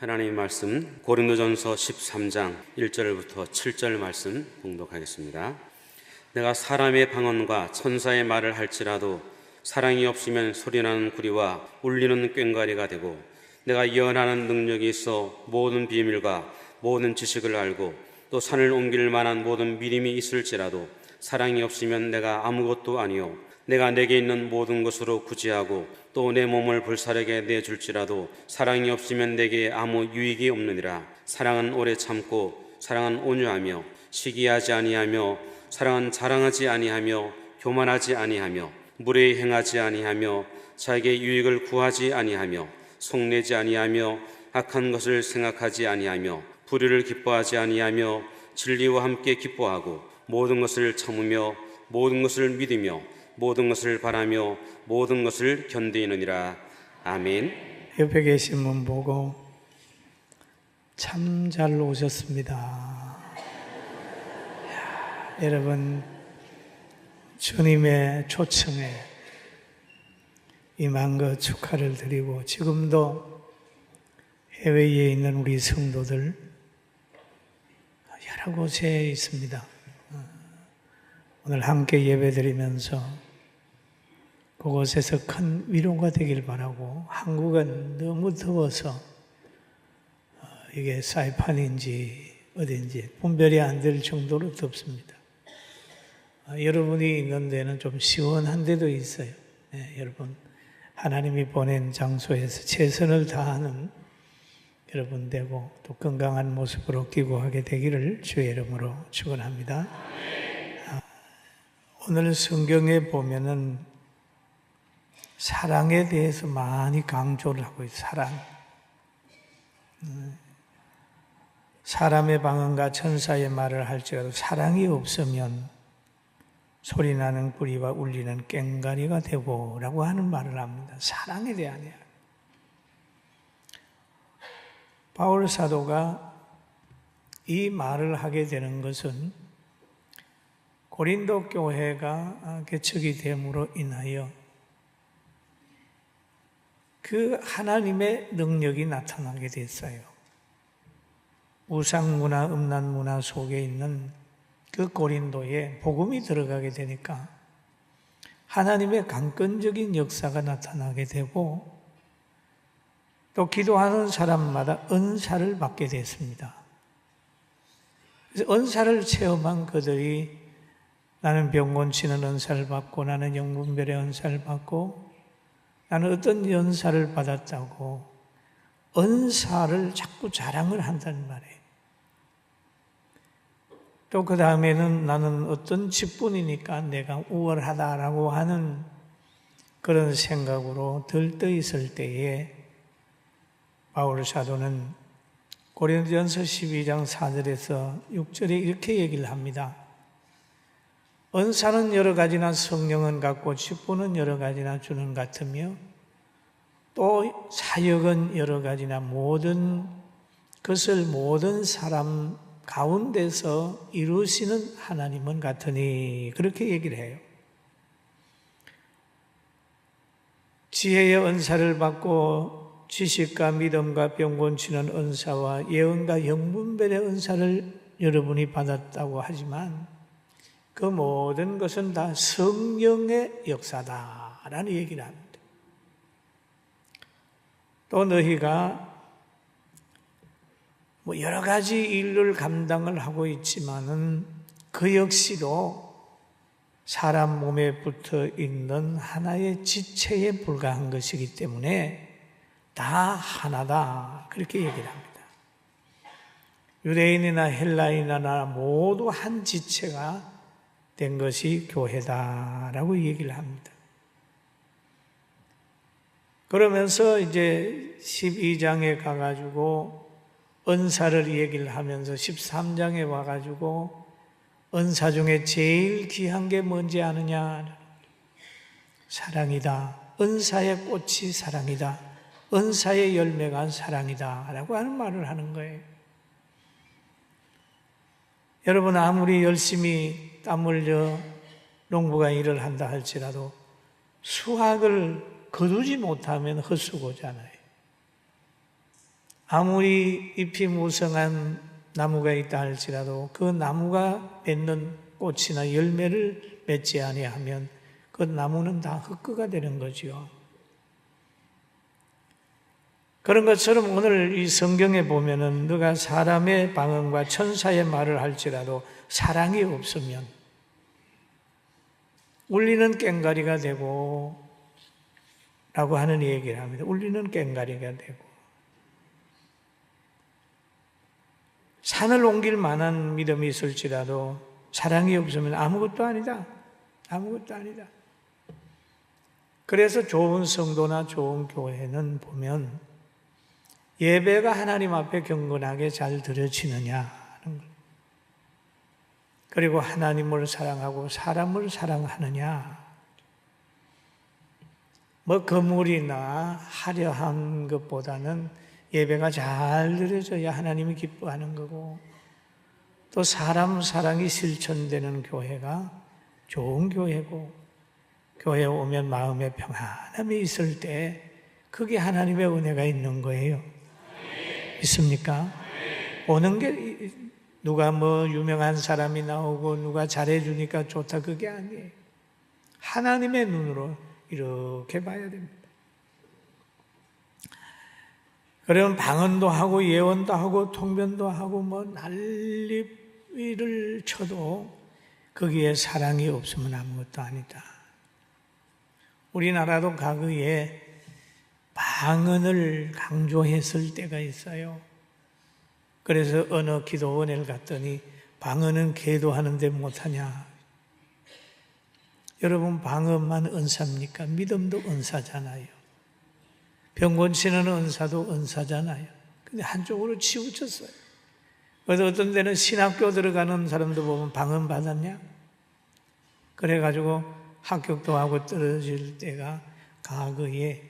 하나님의 말씀 고린도전서 13장 1절부터 7절 말씀 봉독하겠습니다. 내가 사람의 방언과 천사의 말을 할지라도 사랑이 없으면 소리나는 구리와 울리는 꽹과리가 되고, 내가 예언하는 능력이 있어 모든 비밀과 모든 지식을 알고 또 산을 옮길 만한 모든 믿음이 있을지라도 사랑이 없으면 내가 아무것도 아니요, 내가 내게 있는 모든 것으로 구제하고 또 내 몸을 불사르게 내줄지라도 사랑이 없으면 내게 아무 유익이 없느니라. 사랑은 오래 참고, 사랑은 온유하며 시기하지 아니하며, 사랑은 자랑하지 아니하며 교만하지 아니하며 무례히 행하지 아니하며 자기의 유익을 구하지 아니하며 속내지 아니하며 악한 것을 생각하지 아니하며 불의를 기뻐하지 아니하며 진리와 함께 기뻐하고 모든 것을 참으며 모든 것을 믿으며 모든 것을 바라며 모든 것을 견디느니라. 아멘. 옆에 계신 분 보고 참 잘 오셨습니다. 여러분, 주님의 초청에 임한 것 축하를 드리고, 지금도 해외에 있는 우리 성도들 여러 곳에 있습니다. 오늘 함께 예배드리면서 그곳에서 큰 위로가 되길 바라고, 한국은 너무 더워서 이게 사이판인지 어딘지 분별이 안 될 정도로 덥습니다. 여러분이 있는 데는 좀 시원한 데도 있어요. 여러분, 하나님이 보낸 장소에서 최선을 다하는 여러분 되고 또 건강한 모습으로 귀국하게 되기를 주의 이름으로 축원합니다. 오늘 성경에 보면은 사랑에 대해서 많이 강조를 하고 있어요. 사랑. 사람의 방언과 천사의 말을 할지라도 사랑이 없으면 소리나는 구리와 울리는 꽹과리가 되고 라고 하는 말을 합니다. 사랑에 대한 이야기. 바울 사도가 이 말을 하게 되는 것은 고린도 교회가 개척이 됨으로 인하여 그 하나님의 능력이 나타나게 됐어요. 우상문화, 음란문화 속에 있는 그 고린도에 복음이 들어가게 되니까 하나님의 강권적인 역사가 나타나게 되고, 또 기도하는 사람마다 은사를 받게 됐습니다. 그래서 은사를 체험한 그들이 나는 병 고치는 은사를 받고, 나는 영분별의 은사를 받고, 나는 어떤 연사를 받았다고 은사를 자꾸 자랑을 한다는 말이에요. 또 그 다음에는 나는 어떤 직분이니까 내가 우월하다라고 하는 그런 생각으로 들떠 있을 때에 바울 사도는 고린도전서 12장 4절에서 6절에 이렇게 얘기를 합니다. 은사는 여러 가지나 성령은 같고 직분은 여러 가지나 주는 같으며 또 사역은 여러 가지나 모든 것을 모든 사람 가운데서 이루시는 하나님은 같으니, 그렇게 얘기를 해요. 지혜의 은사를 받고 지식과 믿음과 병 고치는 은사와 예언과 영분별의 은사를 여러분이 받았다고 하지만 그 모든 것은 다 성령의 역사다라는 얘기를 합니다. 또 너희가 여러 가지 일을 감당을 하고 있지만은 그 역시도 사람 몸에 붙어 있는 하나의 지체에 불과한 것이기 때문에 다 하나다, 그렇게 얘기를 합니다. 유대인이나 헬라인이나 모두 한 지체가 된 것이 교회다라고 얘기를 합니다. 그러면서 이제 12장에 가가지고 은사를 얘기를 하면서 13장에 와가지고 은사 중에 제일 귀한 게 뭔지 아느냐? 사랑이다. 은사의 꽃이 사랑이다. 은사의 열매가 사랑이다 라고 하는 말을 하는 거예요. 여러분, 아무리 열심히 땀 흘려 농부가 일을 한다 할지라도 수확을 거두지 못하면 헛수고잖아요. 아무리 잎이 무성한 나무가 있다 할지라도 그 나무가 맺는 꽃이나 열매를 맺지 아니하면 그 나무는 다 흙거가 되는 거지요. 그런 것처럼 오늘 이 성경에 보면은 너가 사람의 방언과 천사의 말을 할지라도 사랑이 없으면 울리는 꽹과리가 되고 라고 하는 얘기를 합니다. 울리는 꽹과리가 되고 산을 옮길 만한 믿음이 있을지라도 사랑이 없으면 아무것도 아니다. 아무것도 아니다. 그래서 좋은 성도나 좋은 교회는 보면 예배가 하나님 앞에 경건하게 잘 드려지느냐 하는 것. 그리고 하나님을 사랑하고 사람을 사랑하느냐. 뭐 건물이나 화려한 것보다는 예배가 잘 드려져야 하나님이 기뻐하는 거고 또 사람 사랑이 실천되는 교회가 좋은 교회고 교회에 오면 마음에 평안함이 있을 때 그게 하나님의 은혜가 있는 거예요. 믿습니까? 오는 게 누가 뭐 유명한 사람이 나오고 누가 잘해주니까 좋다 그게 아니에요. 하나님의 눈으로 이렇게 봐야 됩니다. 그러면 방언도 하고 예언도 하고 통변도 하고 뭐 난리를 쳐도 거기에 사랑이 없으면 아무것도 아니다. 우리나라도 과거에 방언을 강조했을 때가 있어요. 그래서 어느 기도원을 갔더니 방언은 계도하는데 못하냐. 여러분 방언만 은사입니까? 믿음도 은사잖아요. 병 고치는 은사도 은사잖아요. 근데 한쪽으로 치우쳤어요. 그래서 어떤 데는 신학교 들어가는 사람도 보면 방언 받았냐? 그래가지고 합격도 하고 떨어질 때가 과거에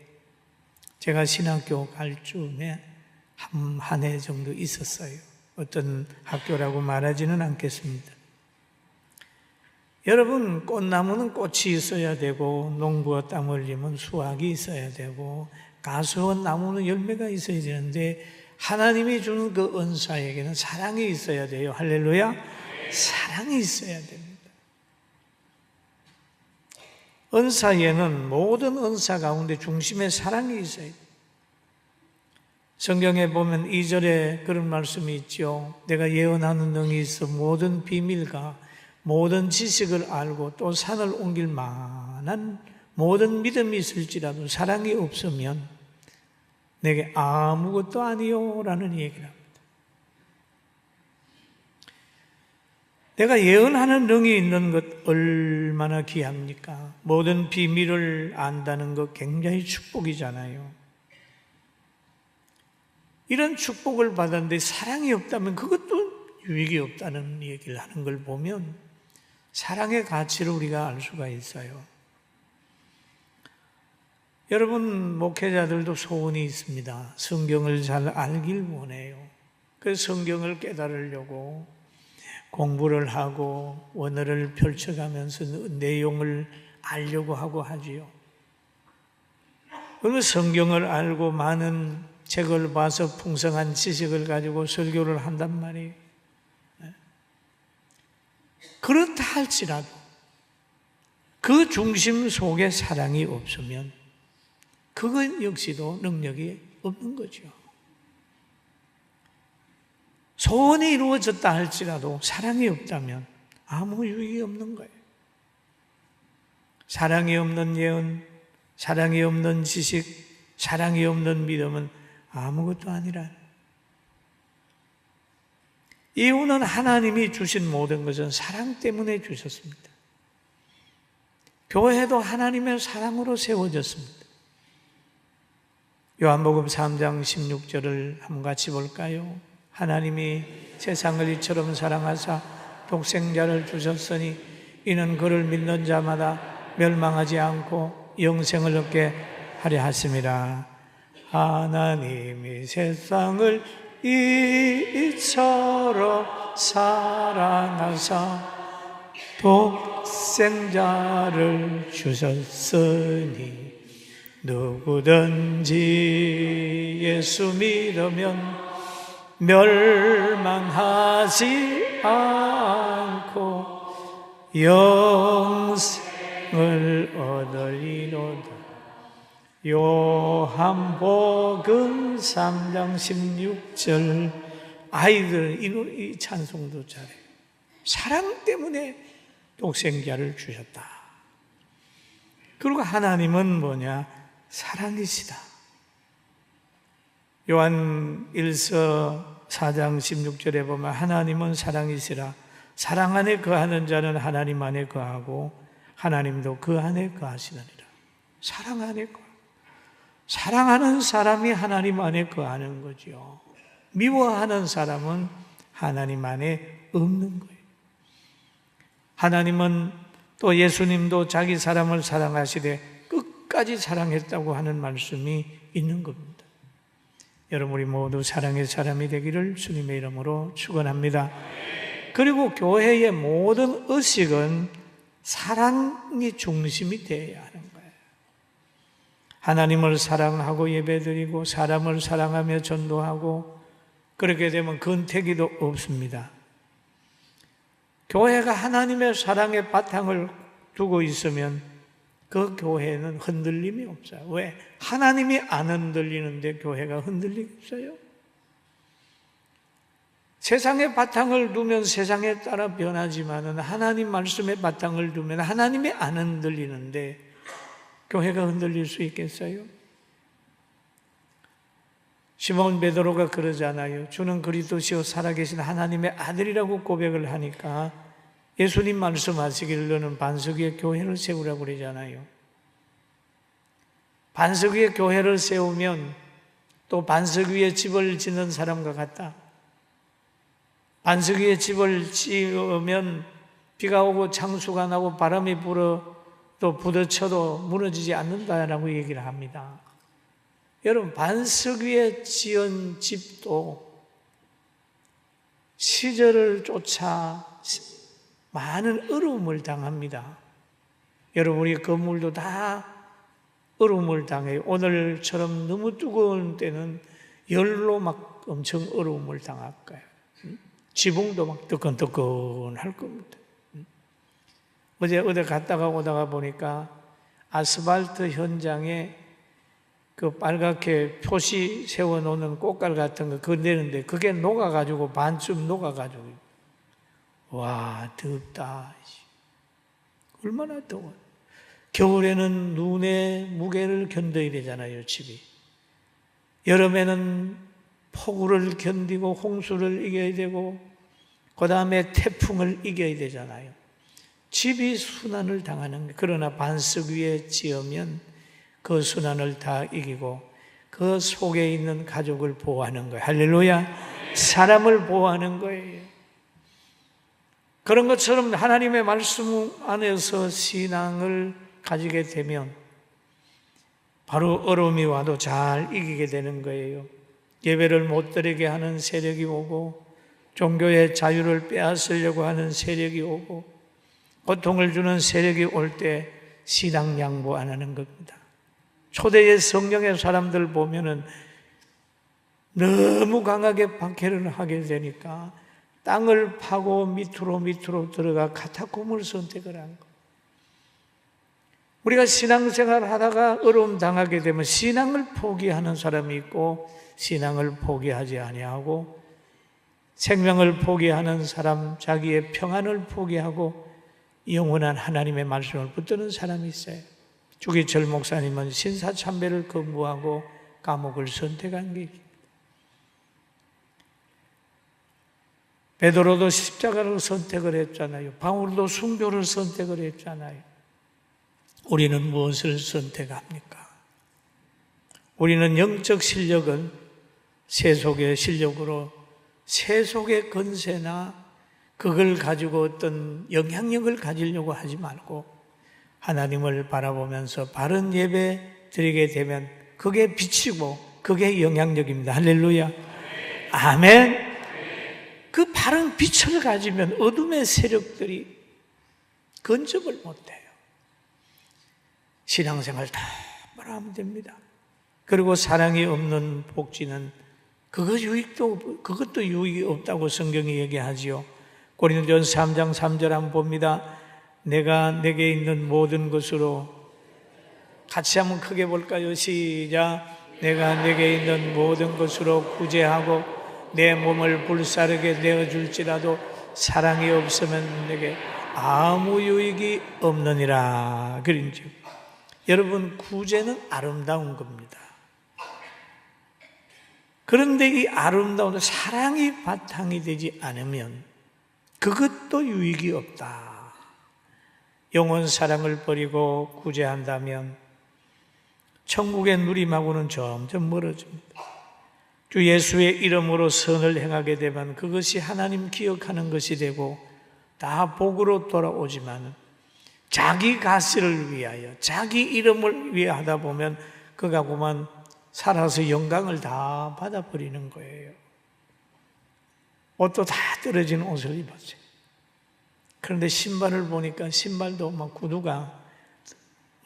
제가 신학교 갈 쯤에 한 해 정도 있었어요. 어떤 학교라고 말하지는 않겠습니다. 여러분, 꽃나무는 꽃이 있어야 되고 농부가 땀 흘리면 수확이 있어야 되고 가수원 나무는 열매가 있어야 되는데 하나님이 주는 그 은사에게는 사랑이 있어야 돼요. 할렐루야. 사랑이 있어야 됩니다. 은사에는 모든 은사 가운데 중심에 사랑이 있어야 돼요. 성경에 보면 2절에 그런 말씀이 있죠. 내가 예언하는 능이 있어 모든 비밀과 모든 지식을 알고 또 산을 옮길 만한 모든 믿음이 있을지라도 사랑이 없으면 내게 아무것도 아니요 라는 얘기를 합니다. 내가 예언하는 능이 있는 것 얼마나 귀합니까? 모든 비밀을 안다는 것 굉장히 축복이잖아요. 이런 축복을 받았는데 사랑이 없다면 그것도 유익이 없다는 얘기를 하는 걸 보면 사랑의 가치를 우리가 알 수가 있어요. 여러분, 목회자들도 소원이 있습니다. 성경을 잘 알길 원해요. 그래서 성경을 깨달으려고 공부를 하고 원어를 펼쳐가면서 내용을 알려고 하고 하지요. 그러면 성경을 알고 많은 책을 봐서 풍성한 지식을 가지고 설교를 한단 말이에요. 그렇다 할지라도 그 중심 속에 사랑이 없으면 그것 역시도 능력이 없는 거죠. 소원이 이루어졌다 할지라도 사랑이 없다면 아무 유익이 없는 거예요. 사랑이 없는 예언, 사랑이 없는 지식, 사랑이 없는 믿음은 아무것도 아니라. 이유는 하나님이 주신 모든 것은 사랑 때문에 주셨습니다. 교회도 하나님의 사랑으로 세워졌습니다. 요한복음 3장 16절을 한번 같이 볼까요? 하나님이 세상을 이처럼 사랑하사 독생자를 주셨으니 이는 그를 믿는 자마다 멸망하지 않고 영생을 얻게 하려 하심이라. 하나님이 세상을 이처럼 사랑하사 독생자를 주셨으니 누구든지 예수 믿으면 멸망하지 않고 영생을 얻으리로다. 요한복음 3장 16절. 아이들은 이 찬송도 잘해요. 사랑 때문에 독생자를 주셨다. 그리고 하나님은 뭐냐? 사랑이시다. 요한 1서 4장 16절에 보면 하나님은 사랑이시라. 사랑 안에 거하는 자는 하나님 안에 거하고 하나님도 그 안에 거하시느니라. 사랑 안에 거. 사랑하는 사람이 하나님 안에 거하는 거죠. 미워하는 사람은 하나님 안에 없는 거예요. 하나님은 또 예수님도 자기 사람을 사랑하시되 끝까지 사랑했다고 하는 말씀이 있는 겁니다. 여러분, 우리 모두 사랑의 사람이 되기를 주님의 이름으로 축원합니다. 그리고 교회의 모든 의식은 사랑이 중심이 되어야 하는 거예요. 하나님을 사랑하고 예배드리고 사람을 사랑하며 전도하고 그렇게 되면 권태기도 없습니다. 교회가 하나님의 사랑의 바탕을 두고 있으면 그 교회는 흔들림이 없어요. 왜? 하나님이 안 흔들리는데 교회가 흔들리겠어요? 세상의 바탕을 두면 세상에 따라 변하지만은 하나님 말씀의 바탕을 두면 하나님이 안 흔들리는데 교회가 흔들릴 수 있겠어요? 시몬 베드로가 그러잖아요. 주는 그리스도시요 살아계신 하나님의 아들이라고 고백을 하니까 예수님 말씀하시기를 너는 반석 위에 교회를 세우라고 그러잖아요. 반석 위에 교회를 세우면 또 반석 위에 집을 짓는 사람과 같다. 반석 위에 집을 지으면 비가 오고 창수가 나고 바람이 불어 또 부딪혀도 무너지지 않는다라고 얘기를 합니다. 여러분, 반석 위에 지은 집도 시절을 쫓아 많은 어려움을 당합니다. 여러분, 우리 건물도 다 어려움을 당해요. 오늘처럼 너무 뜨거운 때는 열로 막 엄청 어려움을 당할 거예요. 지붕도 막 뜨끈뜨끈할 겁니다. 어제 어디 갔다가 오다가 보니까 아스팔트 현장에 그 빨갛게 표시 세워놓는 꽃갈 같은 거 그거 내는데 그게 녹아가지고 반쯤 녹아가지고 와 덥다. 얼마나 더워. 겨울에는 눈의 무게를 견뎌야 되잖아요, 집이. 여름에는 폭우를 견디고 홍수를 이겨야 되고 그 다음에 태풍을 이겨야 되잖아요. 집이 순환을 당하는 거예요. 그러나 반석 위에 지으면 그 순환을 다 이기고 그 속에 있는 가족을 보호하는 거예요. 할렐루야. 사람을 보호하는 거예요. 그런 것처럼 하나님의 말씀 안에서 신앙을 가지게 되면 바로 어려움이 와도 잘 이기게 되는 거예요. 예배를 못 드리게 하는 세력이 오고 종교의 자유를 빼앗으려고 하는 세력이 오고 고통을 주는 세력이 올 때 신앙 양보 안 하는 겁니다. 초대의 성령의 사람들 보면은 너무 강하게 박해를 하게 되니까 땅을 파고 밑으로 들어가 카타콤을 선택을 한 거예요. 우리가 신앙생활 하다가 어려움 당하게 되면 신앙을 포기하는 사람이 있고 신앙을 포기하지 아니하고 생명을 포기하는 사람, 자기의 평안을 포기하고 영원한 하나님의 말씀을 붙드는 사람이 있어요. 주기철 목사님은 신사참배를 거부하고 감옥을 선택한 게 있습니다. 베드로도 십자가를 선택을 했잖아요. 바울도 순교를 선택을 했잖아요. 우리는 무엇을 선택합니까? 우리는 영적 실력은 세속의 실력으로 세속의 건세나 그걸 가지고 어떤 영향력을 가지려고 하지 말고 하나님을 바라보면서 바른 예배 드리게 되면 그게 빛이고 그게 영향력입니다. 할렐루야. 아멘. 그 바른 빛을 가지면 어둠의 세력들이 근접을 못해요. 신앙생활 다 충분하면 됩니다. 그리고 사랑이 없는 복지는 그것도 유익이 없다고 성경이 얘기하지요. 고린도전서 3장 3절 한번 봅니다. 내가 내게 있는 모든 것으로, 같이 한번 크게 볼까요? 시작. 내가 내게 있는 모든 것으로 구제하고 내 몸을 불사르게 내어줄지라도 사랑이 없으면 내게 아무 유익이 없느니라. 그런즉 여러분, 구제는 아름다운 겁니다. 그런데 이 아름다운 사랑이 바탕이 되지 않으면 그것도 유익이 없다. 영원 사랑을 버리고 구제한다면 천국의 누림하고는 점점 멀어집니다. 주 예수의 이름으로 선을 행하게 되면 그것이 하나님 기억하는 것이 되고 다 복으로 돌아오지만 자기 가시를 위하여, 자기 이름을 위해 하다 보면 그가 그만 살아서 영광을 다 받아버리는 거예요. 옷도 다 떨어진 옷을 입었어요. 그런데 신발을 보니까 신발도 막 구두가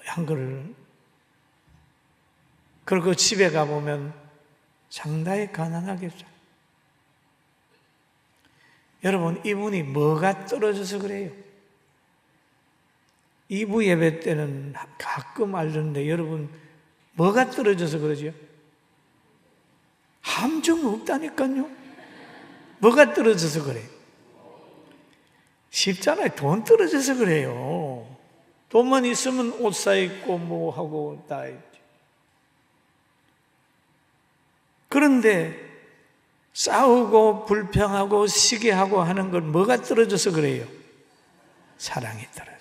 한 거를, 그리고 집에 가보면 상당히 가난하겠죠. 여러분, 이분이 뭐가 떨어져서 그래요? 2부 예배 때는 가끔 알던데 여러분, 뭐가 떨어져서 그러죠? 함정 없다니까요. 뭐가 떨어져서 그래요? 쉽잖아요. 돈 떨어져서 그래요. 돈만 있으면 옷 사입고 뭐 하고 다 있죠. 그런데 싸우고 불평하고 시기하고 하는 건 뭐가 떨어져서 그래요? 사랑이 떨어졌어요.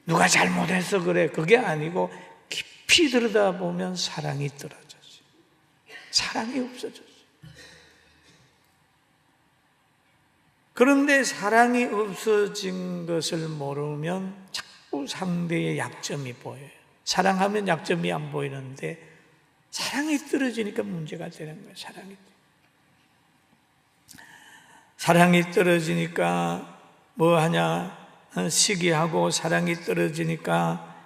누가 잘못해서 그래, 그게 아니고 깊이 들여다보면 사랑이 떨어졌어요. 사랑이 없어졌어요. 그런데 사랑이 없어진 것을 모르면 자꾸 상대의 약점이 보여요. 사랑하면 약점이 안 보이는데 사랑이 떨어지니까 문제가 되는 거예요. 사랑이 떨어지니까 뭐 하냐? 시기하고, 사랑이 떨어지니까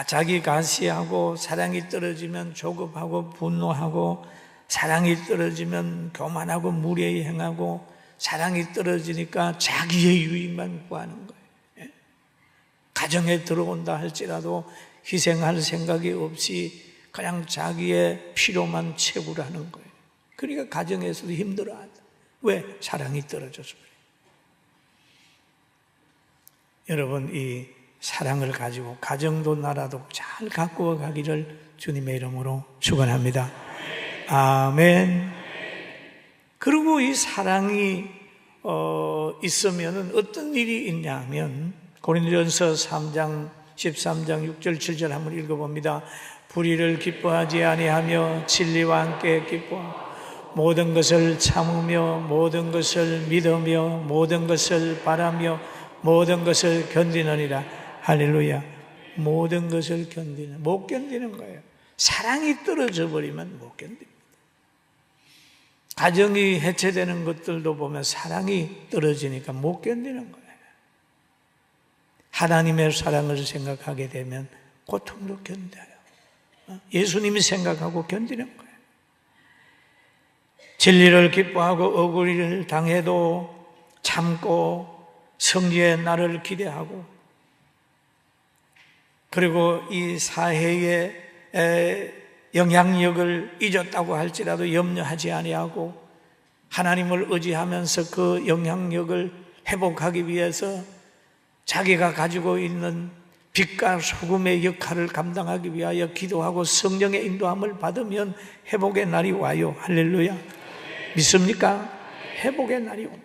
자기 가시하고, 사랑이 떨어지면 조급하고 분노하고, 사랑이 떨어지면 교만하고 무례히 행하고, 사랑이 떨어지니까 자기의 유익만 구하는 거예요. 가정에 들어온다 할지라도 희생할 생각이 없이 그냥 자기의 필요만 채우라는 거예요. 그러니까 가정에서도 힘들어한다. 왜? 사랑이 떨어져서 그래요. 여러분, 이 사랑을 가지고 가정도 나라도 잘 가꾸어 가기를 주님의 이름으로 축원합니다. 아멘. 그리고 이 사랑이 있으면 어떤 일이 있냐면, 고린도전서 3장 13장 6절 7절 한번 읽어봅니다. 불의를 기뻐하지 아니하며 진리와 함께 기뻐하고 모든 것을 참으며 모든 것을 믿으며 모든 것을 바라며 모든 것을 견디느니라. 할렐루야. 모든 것을 못 견디는 거예요. 사랑이 떨어져 버리면 못 견딥니다. 가정이 해체되는 것들도 보면 사랑이 떨어지니까 못 견디는 거예요. 하나님의 사랑을 생각하게 되면 고통도 견뎌요. 예수님이 생각하고 견디는 거예요. 진리를 기뻐하고 억울을 당해도 참고 성리의 날을 기대하고, 그리고 이 사회의 영향력을 잊었다고 할지라도 염려하지 아니하고 하나님을 의지하면서 그 영향력을 회복하기 위해서 자기가 가지고 있는 빛과 소금의 역할을 감당하기 위하여 기도하고 성령의 인도함을 받으면 회복의 날이 와요. 할렐루야. 믿습니까? 회복의 날이 옵니다.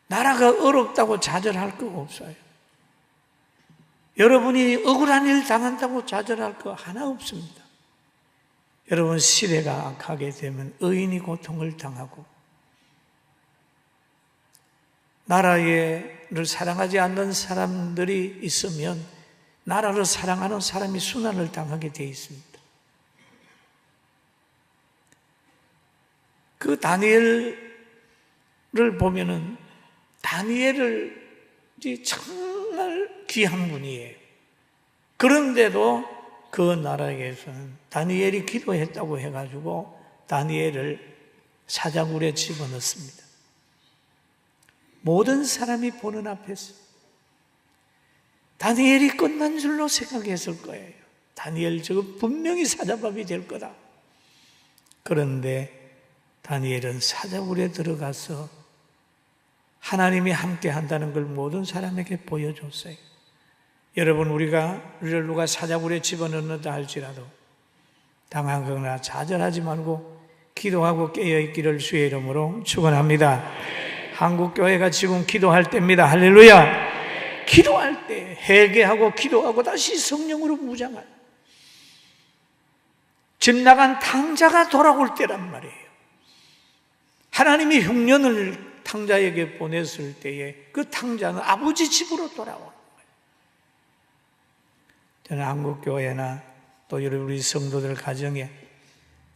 나라가 어렵다고 좌절할 거 없어요. 여러분이 억울한 일 당한다고 좌절할 거 하나 없습니다. 여러분, 시대가 악하게 되면 의인이 고통을 당하고 나라를 사랑하지 않는 사람들이 있으면 나라를 사랑하는 사람이 순환을 당하게 되어 있습니다. 그 다니엘을 보면은 다니엘이 정말 귀한 분이에요. 그런데도 그 나라에서는 다니엘이 기도했다고 해가지고 다니엘을 사자굴에 집어넣습니다. 모든 사람이 보는 앞에서 다니엘이 끝난 줄로 생각했을 거예요. 다니엘 저거 분명히 사자밥이 될 거다. 그런데 다니엘은 사자굴에 들어가서 하나님이 함께 한다는 걸 모든 사람에게 보여줬어요. 여러분, 우리를 누가 사자굴에 집어넣는다 할지라도 당하거나 좌절하지 말고 기도하고 깨어있기를 주의 이름으로 축원합니다. 한국교회가 지금 기도할 때입니다. 할렐루야. 기도할 때 회개하고 기도하고 다시 성령으로 무장할, 집 나간 탕자가 돌아올 때란 말이에요. 하나님이 흉년을 탕자에게 보냈을 때에 그 탕자는 아버지 집으로 돌아오는 거예요. 저는 한국교회나 또 우리 성도들 가정에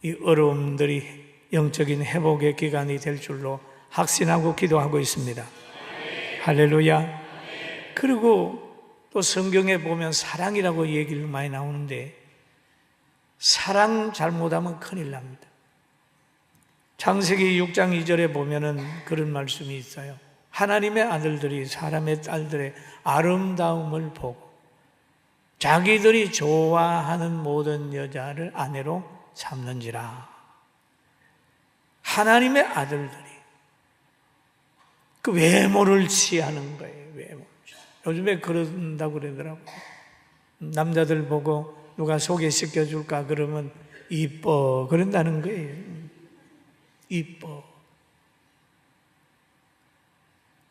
이 어려움들이 영적인 회복의 기간이 될 줄로 확신하고 기도하고 있습니다. 할렐루야. 그리고 또 성경에 보면 사랑이라고 얘기를 많이 나오는데 사랑 잘못하면 큰일 납니다. 창세기 6장 2절에 보면은 그런 말씀이 있어요. 하나님의 아들들이 사람의 딸들의 아름다움을 보고 자기들이 좋아하는 모든 여자를 아내로 삼는지라. 하나님의 아들들이 그 외모를 취하는 거예요. 외모. 요즘에 그런다고 그러더라고요. 남자들 보고 누가 소개시켜 줄까 그러면 이뻐 그런다는 거예요. 이뻐.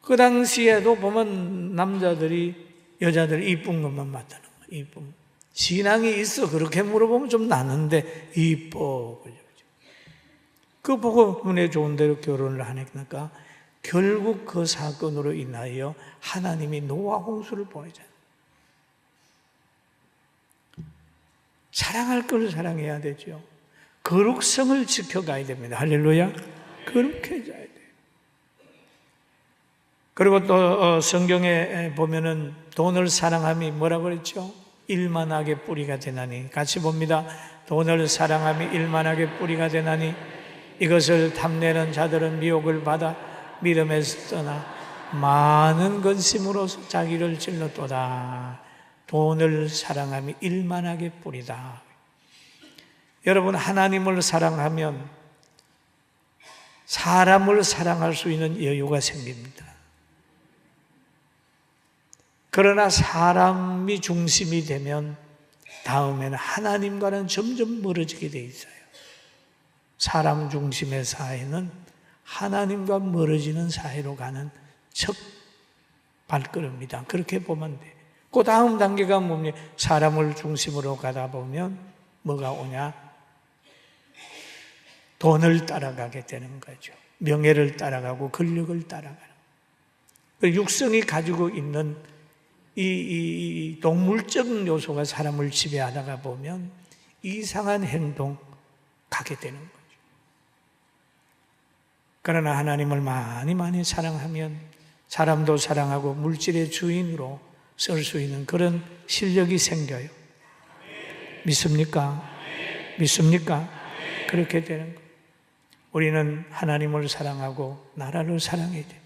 그 당시에도 보면 남자들이 여자들 이쁜 것만 맞다는 거예요. 이쁨. 신앙이 있어 그렇게 물어보면 좀 나는데 이뻐. 그거 보고 눈에 좋은 대로 결혼을 하니까 결국 그 사건으로 인하여 하나님이 노아 홍수를 보내잖아요. 사랑할 걸 사랑해야 되죠. 거룩성을 지켜가야 됩니다. 할렐루야. 거룩해져야 돼요. 그리고 또 성경에 보면은 돈을 사랑함이 뭐라고 그랬죠? 일만하게 뿌리가 되나니. 같이 봅니다. 돈을 사랑함이 일만하게 뿌리가 되나니 이것을 탐내는 자들은 미혹을 받아 믿음에서 떠나 많은 근심으로서 자기를 찔렀도다. 돈을 사랑함이 일만하게 뿌리다. 여러분, 하나님을 사랑하면 사람을 사랑할 수 있는 여유가 생깁니다. 그러나 사람이 중심이 되면 다음에는 하나님과는 점점 멀어지게 돼 있어요. 사람 중심의 사회는 하나님과 멀어지는 사회로 가는 첫 발걸음이다. 그렇게 보면 돼. 그 다음 단계가 뭡니까? 사람을 중심으로 가다 보면 뭐가 오냐? 돈을 따라가게 되는 거죠. 명예를 따라가고 권력을 따라가는 거예요. 육성이 가지고 있는 이 동물적 요소가 사람을 지배하다가 보면 이상한 행동 가게 되는 거죠. 그러나 하나님을 많이 사랑하면 사람도 사랑하고 물질의 주인으로 쓸 수 있는 그런 실력이 생겨요. 믿습니까? 믿습니까? 그렇게 되는 거예요. 우리는 하나님을 사랑하고 나라를 사랑해야 됩니다.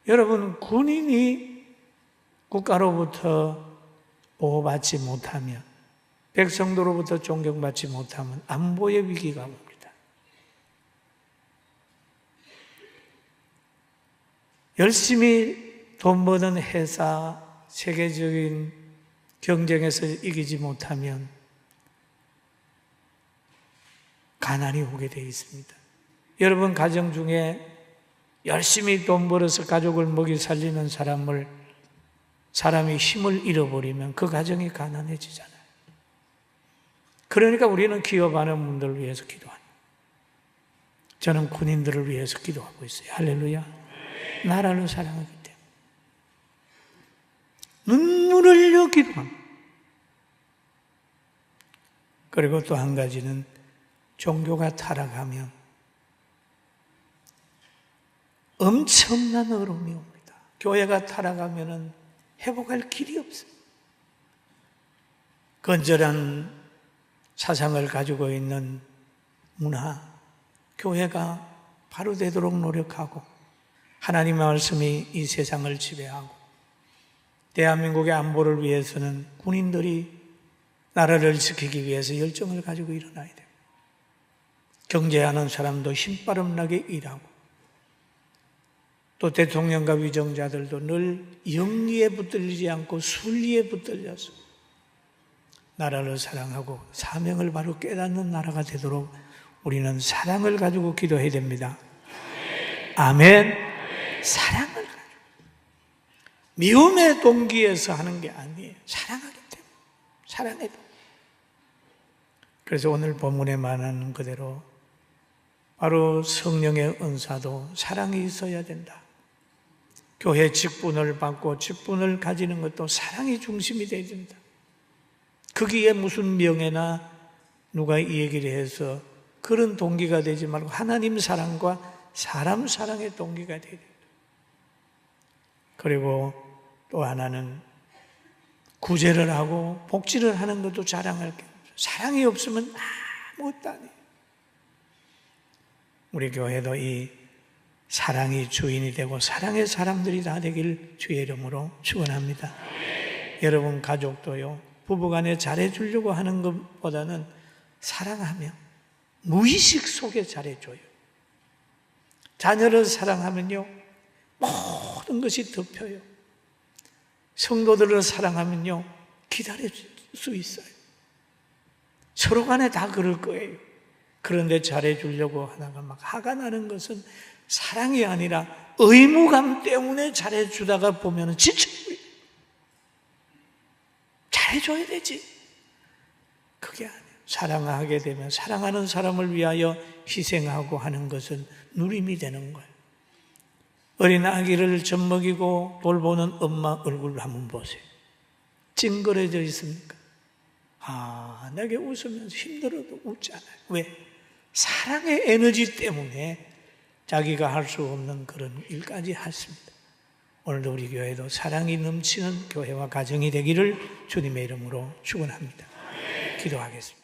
여러분, 군인이 국가로부터 보호받지 못하면, 백성도로부터 존경받지 못하면 안보의 위기가 옵니다. 열심히 돈 버는 회사, 세계적인 경쟁에서 이기지 못하면 가난이 오게 되어 있습니다. 여러분, 가정 중에 열심히 돈 벌어서 가족을 먹이 살리는 사람이 힘을 잃어버리면 그 가정이 가난해지잖아요. 그러니까 우리는 기업하는 분들을 위해서 기도합니다. 저는 군인들을 위해서 기도하고 있어요. 할렐루야. 나라를 사랑하기 때문에 눈물을 흘려 기도합니다. 그리고 또 한 가지는 종교가 타락하면 엄청난 어려움이 옵니다. 교회가 타락하면 회복할 길이 없어요. 건전한 사상을 가지고 있는 문화, 교회가 바로 되도록 노력하고 하나님의 말씀이 이 세상을 지배하고 대한민국의 안보를 위해서는 군인들이 나라를 지키기 위해서 열정을 가지고 일어나야 돼요. 경제하는 사람도 힘바람나게 일하고 또 대통령과 위정자들도 늘 영리에 붙들리지 않고 순리에 붙들려서 나라를 사랑하고 사명을 바로 깨닫는 나라가 되도록 우리는 사랑을 가지고 기도해야 됩니다. 아멘. 사랑을 가지고. 미움의 동기에서 하는 게 아니에요. 사랑하기 때문에. 사랑해야 돼. 그래서 오늘 본문에 말하는 그대로 바로 성령의 은사도 사랑이 있어야 된다. 교회 직분을 받고 직분을 가지는 것도 사랑이 중심이 되어야 된다. 거기에 무슨 명예나 누가 이 얘기를 해서 그런 동기가 되지 말고 하나님 사랑과 사람 사랑의 동기가 되어야 된다. 그리고 또 하나는 구제를 하고 복지를 하는 것도 자랑할 게 없어요. 사랑이 없으면 아무것도 아니에요. 우리 교회도 이 사랑이 주인이 되고 사랑의 사람들이 다 되길 주의 이름으로 축원합니다. 여러분 가족도요, 부부간에 잘해주려고 하는 것보다는 사랑하며 무의식 속에 잘해줘요. 자녀를 사랑하면요 모든 것이 덮여요. 성도들을 사랑하면요 기다릴 수 있어요. 서로 간에 다 그럴 거예요. 그런데 잘해주려고 하다가 막 화가 나는 것은 사랑이 아니라 의무감 때문에 잘해주다가 보면 지쳐요. 잘해줘야 되지. 그게 아니에요. 사랑하게 되면 사랑하는 사람을 위하여 희생하고 하는 것은 누림이 되는 거예요. 어린 아기를 젖먹이고 돌보는 엄마 얼굴 한번 보세요. 찡그려져 있습니까? 내게 웃으면서 힘들어도 웃잖아요. 왜? 사랑의 에너지 때문에 자기가 할 수 없는 그런 일까지 했습니다. 오늘도 우리 교회도 사랑이 넘치는 교회와 가정이 되기를 주님의 이름으로 축원합니다. 기도하겠습니다.